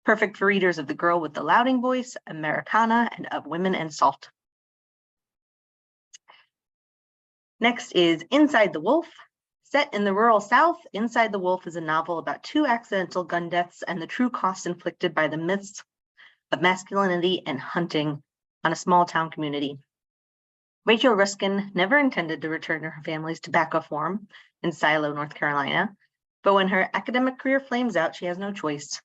Perfect for readers of The Girl with the Louding Voice, Americana, and Of Women and Salt. Next is Inside the Wolf. Set in the rural South, Inside the Wolf is a novel about two accidental gun deaths and the true cost inflicted by the myths of masculinity and hunting on a small town community. Rachel Ruskin never intended to return to her family's tobacco farm in Silo, North Carolina, but when her academic career flames out, she has no choice.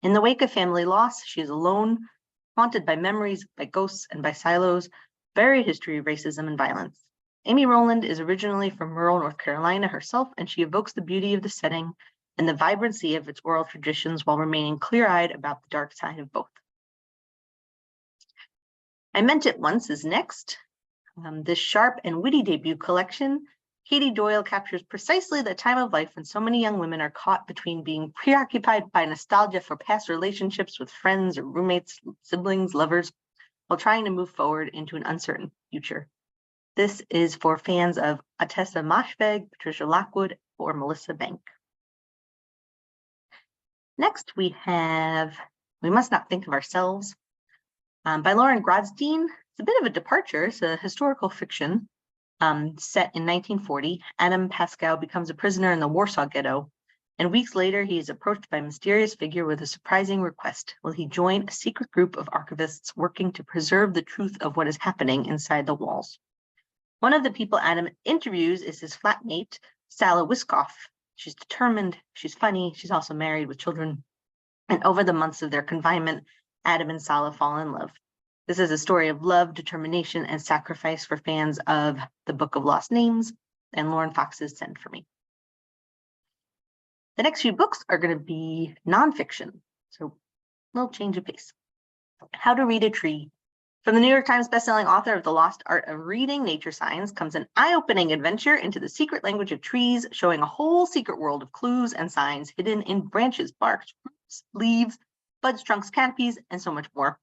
In the wake of family loss, she is alone, haunted by memories, by ghosts, and by Silo's buried history of racism and violence. Amy Rowland is originally from rural North Carolina herself, and she evokes the beauty of the setting and the vibrancy of its oral traditions while remaining clear-eyed about the dark side of both. I Meant It Once is next. This sharp and witty debut collection, Katie Doyle captures precisely the time of life when so many young women are caught between being preoccupied by nostalgia for past relationships with friends or roommates, siblings, lovers, while trying to move forward into an uncertain future. This is for fans of Atessa Mashbeg, Patricia Lockwood, or Melissa Bank. Next, we have We Must Not Think of Ourselves by Lauren Grodstein. It's a bit of a departure. It's a historical fiction set in 1940. Adam Pascal becomes a prisoner in the Warsaw Ghetto, and weeks later, he is approached by a mysterious figure with a surprising request. Will he join a secret group of archivists working to preserve the truth of what is happening inside the walls? One of the people Adam interviews is his flatmate, Sala Wiskoff. She's determined, she's funny, she's also married with children. And over the months of their confinement, Adam and Sala fall in love. This is a story of love, determination, and sacrifice for fans of the Book of Lost Names and Lauren Fox's Send for Me. The next few books are going to be nonfiction, so a little change of pace. How to Read a Tree. From the New York Times bestselling author of The Lost Art of Reading Nature Signs comes an eye-opening adventure into the secret language of trees, showing a whole secret world of clues and signs hidden in branches, barks, roots, leaves, buds, trunks, canopies, and so much more.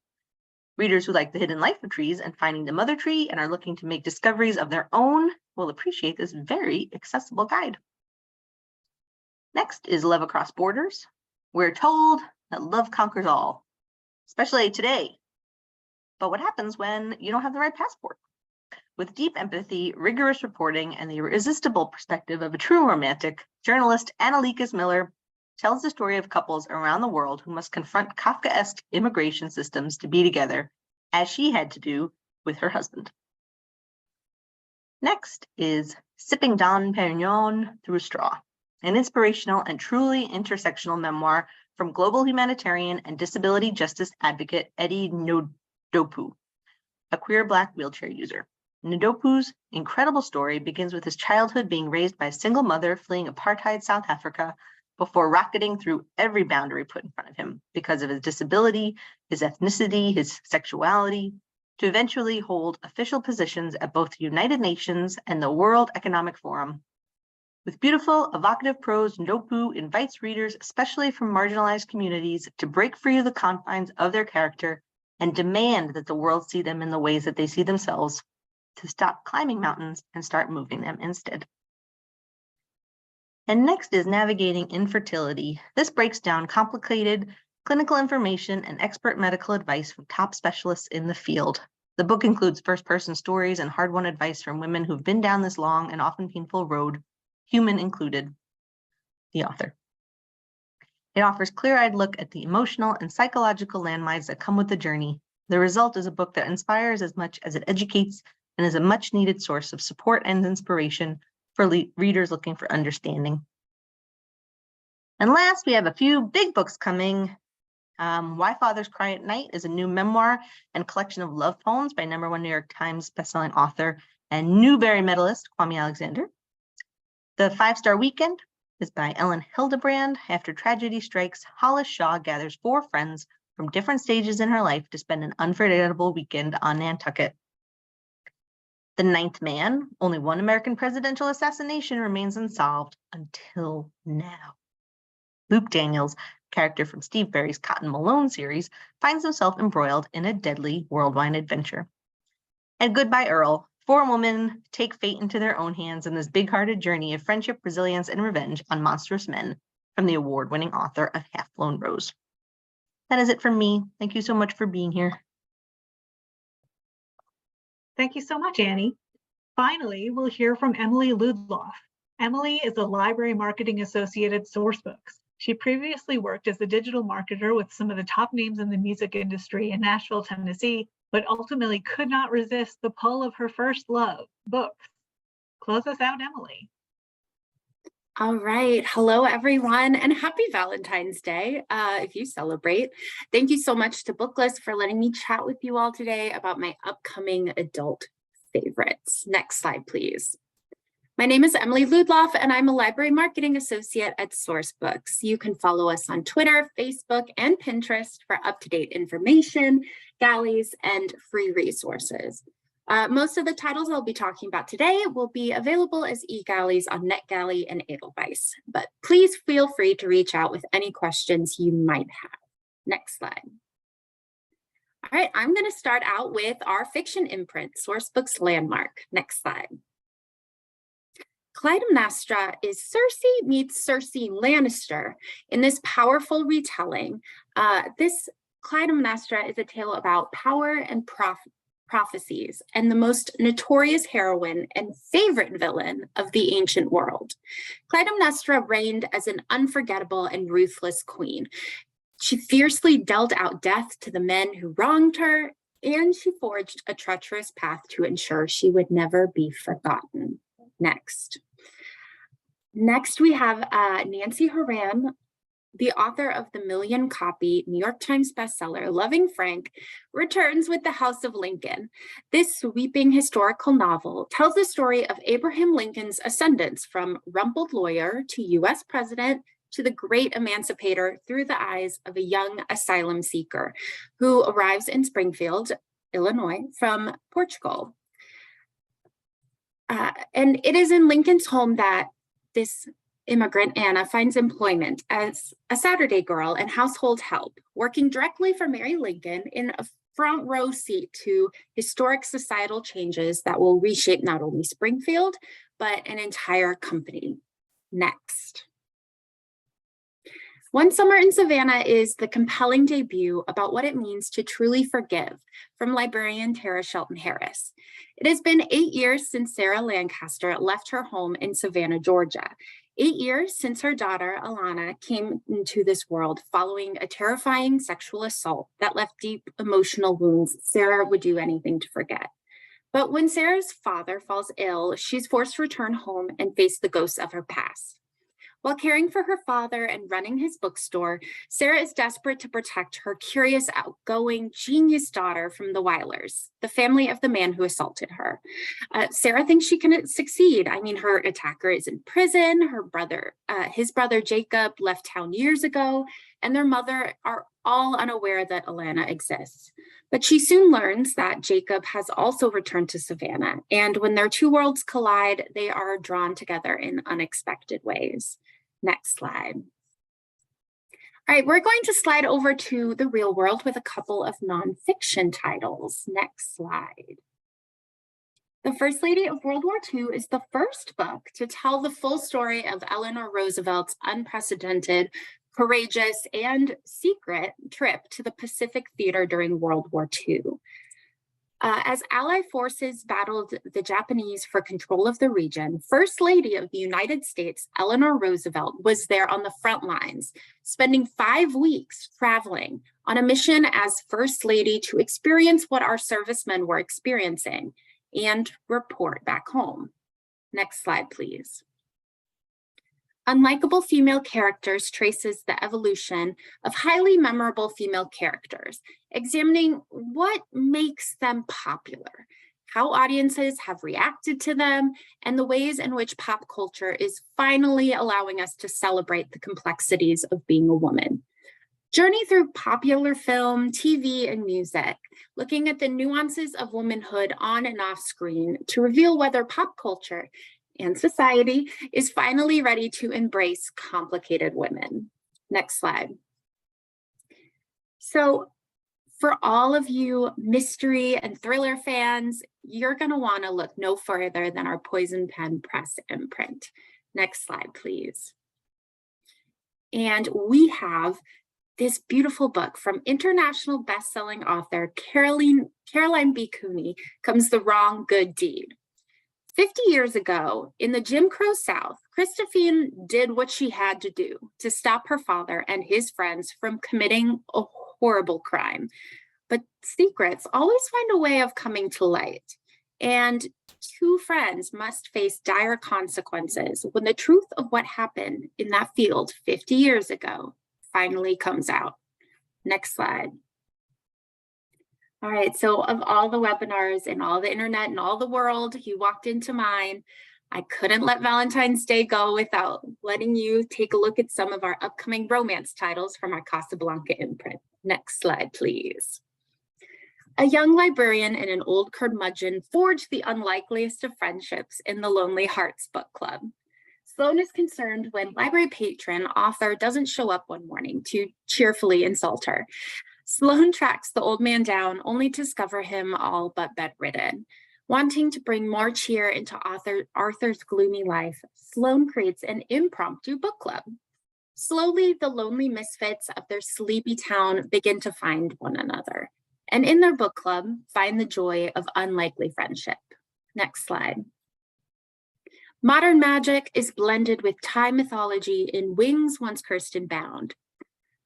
Readers who like the hidden life of trees and finding the mother tree and are looking to make discoveries of their own will appreciate this very accessible guide. Next is Love Across Borders. We're told that love conquers all, especially today. But what happens when you don't have the right passport? With deep empathy, rigorous reporting, and the irresistible perspective of a true romantic, journalist Annalise Miller tells the story of couples around the world who must confront Kafkaesque immigration systems to be together, as she had to do with her husband. Next is Sipping Dom Pérignon Through a Straw, an inspirational and truly intersectional memoir from global humanitarian and disability justice advocate Eddie Ndopu, a queer Black wheelchair user. Ndopu's incredible story begins with his childhood being raised by a single mother fleeing apartheid South Africa before rocketing through every boundary put in front of him because of his disability, his ethnicity, his sexuality, to eventually hold official positions at both the United Nations and the World Economic Forum. With beautiful, evocative prose, Ndopu invites readers, especially from marginalized communities, to break free of the confines of their character and demand that the world see them in the ways that they see themselves, to stop climbing mountains and start moving them instead. And next is Navigating Infertility. This breaks down complicated clinical information and expert medical advice from top specialists in the field. The book includes first-person stories and hard-won advice from women who've been down this long and often painful road, Huhman included, the author. It offers a clear-eyed look at the emotional and psychological landmines that come with the journey. The result is a book that inspires as much as it educates and is a much-needed source of support and inspiration for readers looking for understanding. And last, we have a few big books coming. Why Fathers Cry at Night is a new memoir and collection of love poems by #1 New York Times bestselling author and Newbery medalist Kwame Alexander. The 5-Star Weekend is by Ellen Hildebrand. After tragedy strikes, Hollis Shaw gathers 4 friends from different stages in her life to spend an unforgettable weekend on Nantucket. The Ninth Man, only one American presidential assassination remains unsolved until now. Luke Daniels, character from Steve Berry's Cotton Malone series, finds himself embroiled in a deadly worldwide adventure. And Goodbye Earl, 4 women take fate into their own hands in this big-hearted journey of friendship, resilience, and revenge on monstrous men, from the award-winning author of Half Blown Rose. That is it from me. Thank you so much for being here. Thank you so much, Annie. Finally, we'll hear from Emily Ludloff. Emily is a library marketing associate at Sourcebooks. She previously worked as a digital marketer with some of the top names in the music industry in Nashville, Tennessee, but ultimately could not resist the pull of her first love, books. Close us out, Emily. All right. Hello, everyone, and happy Valentine's Day if you celebrate. Thank you so much to Booklist for letting me chat with you all today about my upcoming adult favorites. Next slide, please. My name is Emily Ludloff, and I'm a library marketing associate at Sourcebooks. You can follow us on Twitter, Facebook, and Pinterest for up-to-date information, galleys, and free resources. Most of the titles I'll be talking about today will be available as e-galleys on NetGalley and Edelweiss, but please feel free to reach out with any questions you might have. Next slide. All right, I'm going to start out with our fiction imprint, Sourcebooks Landmark. Next slide. Clytemnestra is Cersei meets Cersei Lannister in this powerful retelling. This Clytemnestra is a tale about power and prophecies and the most notorious heroine and favorite villain of the ancient world. Clytemnestra reigned as an unforgettable and ruthless queen. She fiercely dealt out death to the men who wronged her, and she forged a treacherous path to ensure she would never be forgotten. Next we have Nancy Horan, the author of the million-copy New York Times bestseller, Loving Frank, returns with The House of Lincoln. This sweeping historical novel tells the story of Abraham Lincoln's ascendance from rumpled lawyer to U.S. president to the great emancipator through the eyes of a young asylum seeker who arrives in Springfield, Illinois, from Portugal. And it is in Lincoln's home that this immigrant Anna finds employment as a Saturday girl and household help, working directly for Mary Lincoln in a front row seat to historic societal changes that will reshape not only Springfield, but an entire company. Next. One Summer in Savannah is the compelling debut about what it means to truly forgive from librarian Terah Shelton Harris. It has been 8 years since Sarah Lancaster left her home in Savannah, Georgia. 8 years since her daughter, Alana, came into this world following a terrifying sexual assault that left deep emotional wounds Sarah would do anything to forget. But when Sarah's father falls ill, she's forced to return home and face the ghosts of her past. While caring for her father and running his bookstore, Sarah is desperate to protect her curious, outgoing, genius daughter from the Weilers, the family of the man who assaulted her. Sarah thinks she can succeed. I mean, her attacker is in prison, his brother Jacob left town years ago, and their mother are all unaware that Alana exists. But she soon learns that Jacob has also returned to Savannah, and when their two worlds collide, they are drawn together in unexpected ways. Next slide. All right, we're going to slide over to the real world with a couple of nonfiction titles. Next slide. The First Lady of World War II is the first book to tell the full story of Eleanor Roosevelt's unprecedented, courageous, and secret trip to the Pacific Theater during World War II. As Allied forces battled the Japanese for control of the region, First Lady of the United States, Eleanor Roosevelt, was there on the front lines, spending 5 weeks traveling on a mission as First Lady to experience what our servicemen were experiencing and report back home. Next slide, please. Unlikable Female Characters traces the evolution of highly memorable female characters, examining what makes them popular, how audiences have reacted to them, and the ways in which pop culture is finally allowing us to celebrate the complexities of being a woman. Journey through popular film, TV, and music, looking at the nuances of womanhood on and off screen to reveal whether pop culture and society is finally ready to embrace complicated women. Next slide. So for all of you mystery and thriller fans, you're gonna wanna look no further than our Poison Pen Press imprint. Next slide, please. And we have this beautiful book from international best-selling author Caroline B. Cooney, Comes the Wrong Good Deed. 50 years ago, in the Jim Crow South, Christophine did what she had to do to stop her father and his friends from committing a horrible crime. but secrets always find a way of coming to light. And two friends must face dire consequences when the truth of what happened in that field 50 years ago finally comes out. Next slide. All right, so of all the webinars and all the internet and all the world, you walked into mine. I couldn't let Valentine's Day go without letting you take a look at some of our upcoming romance titles from our Casablanca imprint. Next slide, please. A young librarian and an old curmudgeon forge the unlikeliest of friendships in the Lonely Hearts Book Club. Sloan is concerned when library patron author doesn't show up one morning to cheerfully insult her. Sloan tracks the old man down only to discover him all but bedridden. Wanting to bring more cheer into Arthur's gloomy life, Sloan creates an impromptu book club. Slowly, the lonely misfits of their sleepy town begin to find one another, and in their book club, find the joy of unlikely friendship. Next slide. Modern magic is blended with Thai mythology in Wings Once Cursed and Bound.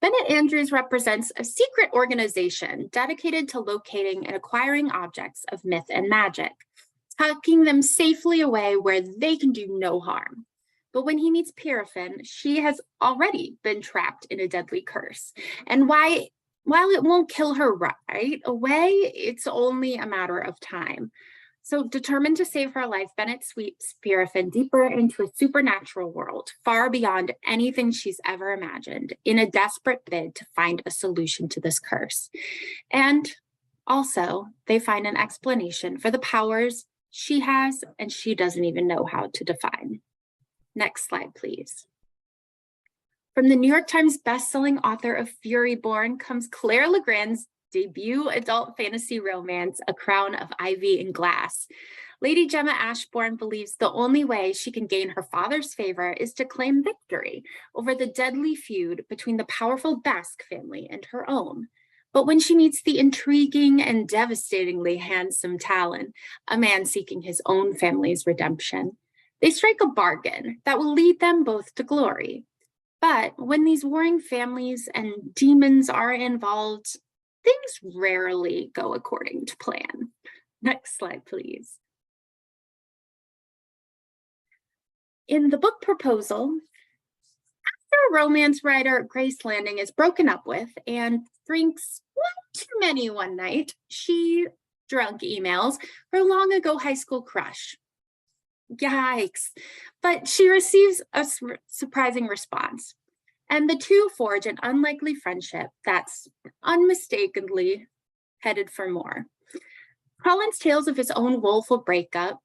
Bennett Andrews represents a secret organization dedicated to locating and acquiring objects of myth and magic, tucking them safely away where they can do no harm. But when he meets Pérignon, she has already been trapped in a deadly curse. And while it won't kill her right away, it's only a matter of time. So determined to save her life, Bennett sweeps Pérignon deeper into a supernatural world, far beyond anything she's ever imagined, in a desperate bid to find a solution to this curse. And also, they find an explanation for the powers she has and she doesn't even know how to define. Next slide, please. From the New York Times bestselling author of Fury Born comes Claire Legrand's debut adult fantasy romance, A Crown of Ivy and Glass. Lady Gemma Ashbourne believes the only way she can gain her father's favor is to claim victory over the deadly feud between the powerful Basque family and her own. But when she meets the intriguing and devastatingly handsome Talon, a man seeking his own family's redemption, they strike a bargain that will lead them both to glory. But when these warring families and demons are involved, things rarely go according to plan. Next slide, please. In the book proposal, after a romance writer Grace Landing is broken up with and drinks one too many one night, she drunk emails her long ago high school crush. Yikes. But she receives a surprising response. And the two forge an unlikely friendship that's unmistakably headed for more. Colin's tales of his own woeful breakup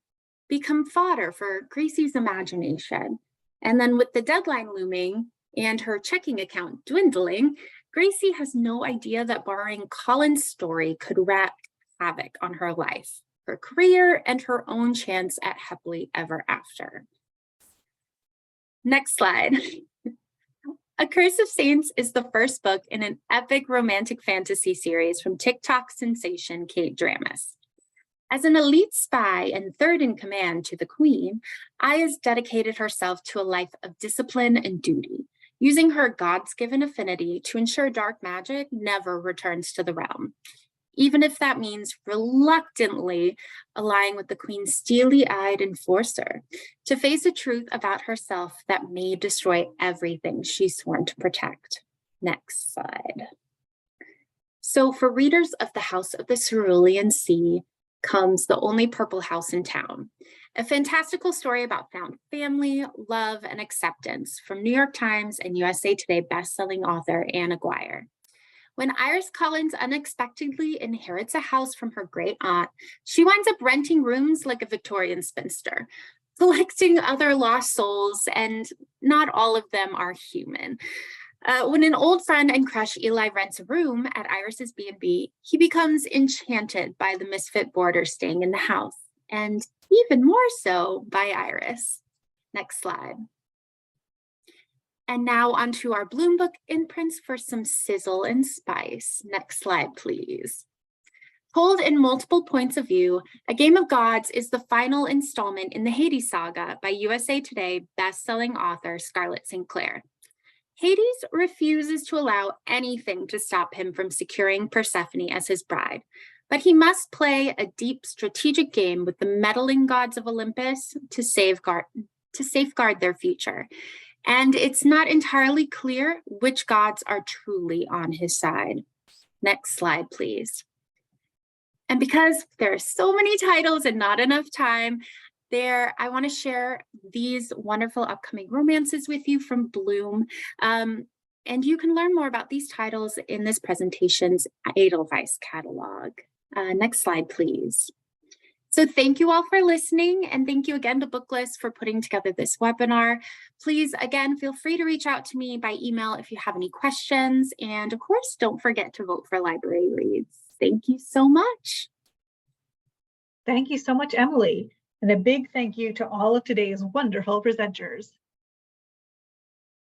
become fodder for Gracie's imagination. And then with the deadline looming and her checking account dwindling, Gracie has no idea that borrowing Colin's story could wreak havoc on her life, her career, and her own chance at happily ever after. Next slide. A Curse of Saints is the first book in an epic romantic fantasy series from TikTok sensation Kate Dramas. As an elite spy and third in command to the Queen, Aya's dedicated herself to a life of discipline and duty, using her gods-given affinity to ensure dark magic never returns to the realm, even if that means reluctantly allying with the Queen's steely-eyed enforcer to face a truth about herself that may destroy everything she's sworn to protect. Next slide. So for readers of the House of the Cerulean Sea comes The Only Purple House in Town, a fantastical story about found family, love, and acceptance from New York Times and USA Today bestselling author Anne Aguirre. When Iris Collins unexpectedly inherits a house from her great aunt, she winds up renting rooms like a Victorian spinster, collecting other lost souls, and not all of them are human. When an old friend and crush Eli rents a room at Iris's B&B, he becomes enchanted by the misfit boarder staying in the house, and even more so by Iris. Next slide. And now onto our Bloom Book imprints for some sizzle and spice. Next slide, please. Told in multiple points of view, A Game of Gods is the final installment in the Hades saga by USA Today bestselling author Scarlett St. Clair. Hades refuses to allow anything to stop him from securing Persephone as his bride, but he must play a deep strategic game with the meddling gods of Olympus to safeguard their future. And it's not entirely clear which gods are truly on his side. Next slide, please. And because there are so many titles and not enough time, I want to share these wonderful upcoming romances with you from Bloom. And you can learn more about these titles in this presentation's Edelweiss catalog. Next slide, please. So thank you all for listening, and thank you again to Booklist for putting together this webinar. Please, again, feel free to reach out to me by email if you have any questions. And of course, don't forget to vote for Library Reads. Thank you so much. Thank you so much, Emily. And a big thank you to all of today's wonderful presenters.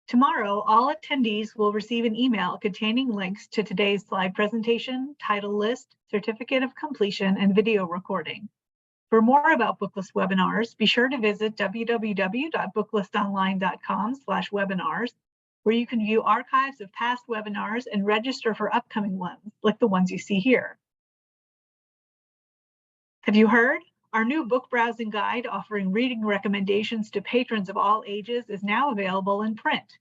Tomorrow, all attendees will receive an email containing links to today's slide presentation, title list, certificate of completion, and video recording. For more about Booklist webinars, be sure to visit www.booklistonline.com/webinars, where you can view archives of past webinars and register for upcoming ones, like the ones you see here. Have you heard? Our new book browsing guide offering reading recommendations to patrons of all ages is now available in print.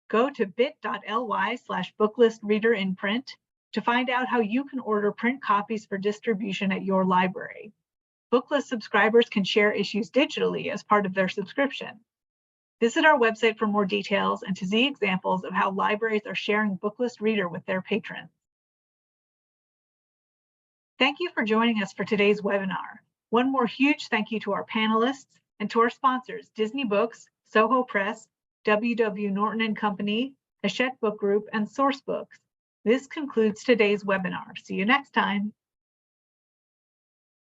Go to bit.ly/booklistreaderinprint to find out how you can order print copies for distribution at your library. Booklist subscribers can share issues digitally as part of their subscription. Visit our website for more details and to see examples of how libraries are sharing Booklist Reader with their patrons. Thank you for joining us for today's webinar. One more huge thank you to our panelists and to our sponsors, Disney Books, Soho Press, W.W. Norton and Company, Hachette Book Group, and Sourcebooks. This concludes today's webinar. See you next time.